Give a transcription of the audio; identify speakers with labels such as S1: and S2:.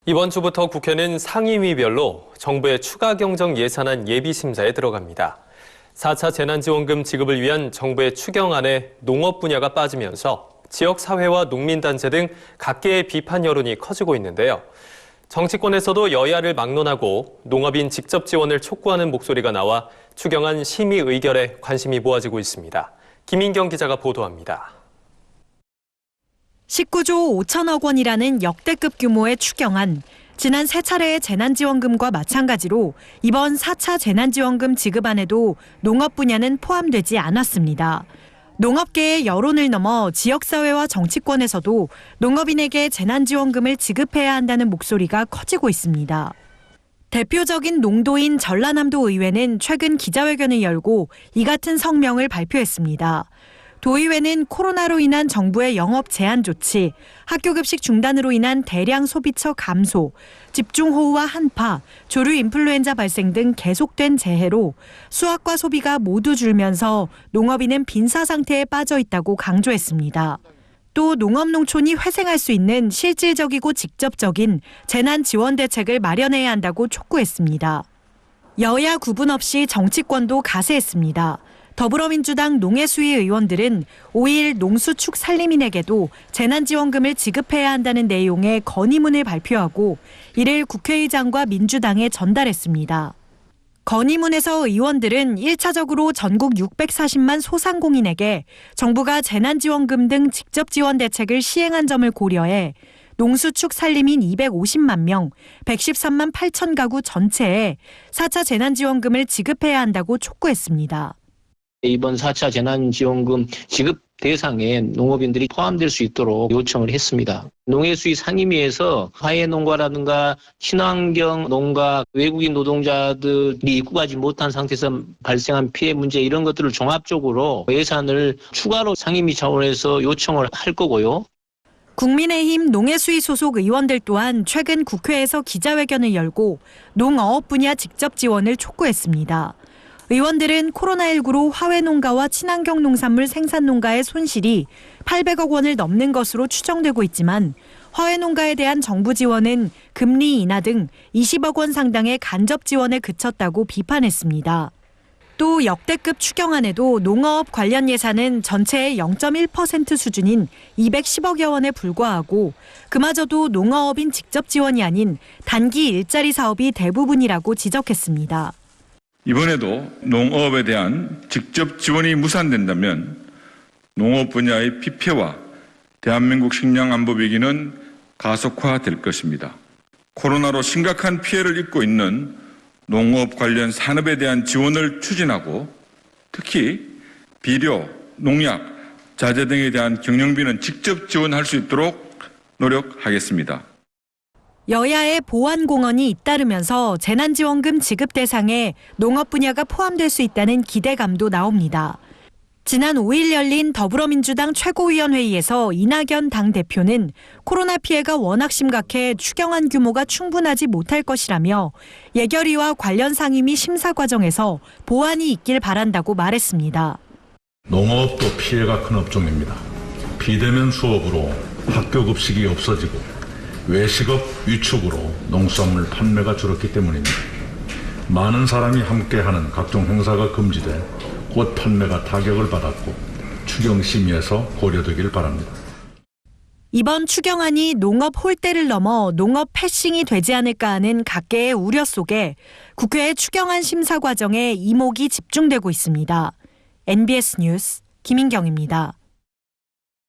S1: 이번 주부터 국회는 상임위별로 정부의 추가 경정 예산안 예비심사에 들어갑니다. 4차 재난지원금 지급을 위한 정부의 추경안에 농업 분야가 빠지면서 지역사회와 농민단체 등 각계의 비판 여론이 커지고 있는데요. 정치권에서도 여야를 막론하고 농업인 직접 지원을 촉구하는 목소리가 나와 추경안 심의 의결에 관심이 모아지고 있습니다. 김인경 기자가 보도합니다.
S2: 19조 5천억 원이라는 역대급 규모의 추경안. 지난 3차례의 재난지원금과 마찬가지로 이번 4차 재난지원금 지급안에도 농업 분야는 포함되지 않았습니다. 농업계의 여론을 넘어 지역사회와 정치권에서도 농업인에게 재난지원금을 지급해야 한다는 목소리가 커지고 있습니다. 대표적인 농도인 전라남도 의회는 최근 기자회견을 열고 이 같은 성명을 발표했습니다. 도의회는 코로나로 인한 정부의 영업 제한 조치, 학교급식 중단으로 인한 대량 소비처 감소, 집중호우와 한파, 조류 인플루엔자 발생 등 계속된 재해로 수확과 소비가 모두 줄면서 농업인은 빈사 상태에 빠져 있다고 강조했습니다. 또 농업농촌이 회생할 수 있는 실질적이고 직접적인 재난 지원 대책을 마련해야 한다고 촉구했습니다. 여야 구분 없이 정치권도 가세했습니다. 더불어민주당 농해수위 의원들은 5일 농수축 산림인에게도 재난지원금을 지급해야 한다는 내용의 건의문을 발표하고 이를 국회의장과 민주당에 전달했습니다. 건의문에서 의원들은 1차적으로 전국 640만 소상공인에게 정부가 재난지원금 등 직접 지원 대책을 시행한 점을 고려해 농수축 산림인 250만 명, 113만 8천 가구 전체에 4차 재난지원금을 지급해야 한다고 촉구했습니다.
S3: 이번 4차 재난지원금 지급 대상에 농업인들이 포함될 수 있도록 요청을 했습니다. 농해수위 상임위에서 화훼농가라든가 친환경 농가, 외국인 노동자들이 입국하지 못한 상태에서 발생한 피해 문제 이런 것들을 종합적으로 예산을 추가로 상임위 차원에서 요청을 할 거고요.
S2: 국민의힘 농해수위 소속 의원들 또한 최근 국회에서 기자회견을 열고 농어업 분야 직접 지원을 촉구했습니다. 의원들은 코로나19로 화훼농가와 친환경 농산물 생산농가의 손실이 800억 원을 넘는 것으로 추정되고 있지만 화훼농가에 대한 정부 지원은 금리 인하 등 20억 원 상당의 간접 지원에 그쳤다고 비판했습니다. 또 역대급 추경안에도 농어업 관련 예산은 전체의 0.1% 수준인 210억여 원에 불과하고 그마저도 농어업인 직접 지원이 아닌 단기 일자리 사업이 대부분이라고 지적했습니다.
S4: 이번에도 농업에 대한 직접 지원이 무산된다면 농업 분야의 피폐와 대한민국 식량 안보 위기는 가속화될 것입니다. 코로나로 심각한 피해를 입고 있는 농업 관련 산업에 대한 지원을 추진하고 특히 비료, 농약, 자재 등에 대한 경영비는 직접 지원할 수 있도록 노력하겠습니다.
S2: 여야의 보완공언이 잇따르면서 재난지원금 지급 대상에 농업 분야가 포함될 수 있다는 기대감도 나옵니다. 지난 5일 열린 더불어민주당 최고위원회의에서 이낙연 당대표는 코로나 피해가 워낙 심각해 추경안 규모가 충분하지 못할 것이라며 예결위와 관련 상임위 심사 과정에서 보완이 있길 바란다고 말했습니다.
S5: 농업도 피해가 큰 업종입니다. 비대면 수업으로 학교 급식이 없어지고 외식업 위축으로 농수산물 판매가 줄었기 때문입니다. 많은 사람이 함께하는 각종 행사가 금지돼 꽃 판매가 타격을 받았고 추경 심의에서 고려되길 바랍니다.
S2: 이번 추경안이 농업 홀대를 넘어 농업 패싱이 되지 않을까 하는 각계의 우려 속에 국회 추경안 심사 과정에 이목이 집중되고 있습니다. NBS 뉴스 김인경입니다.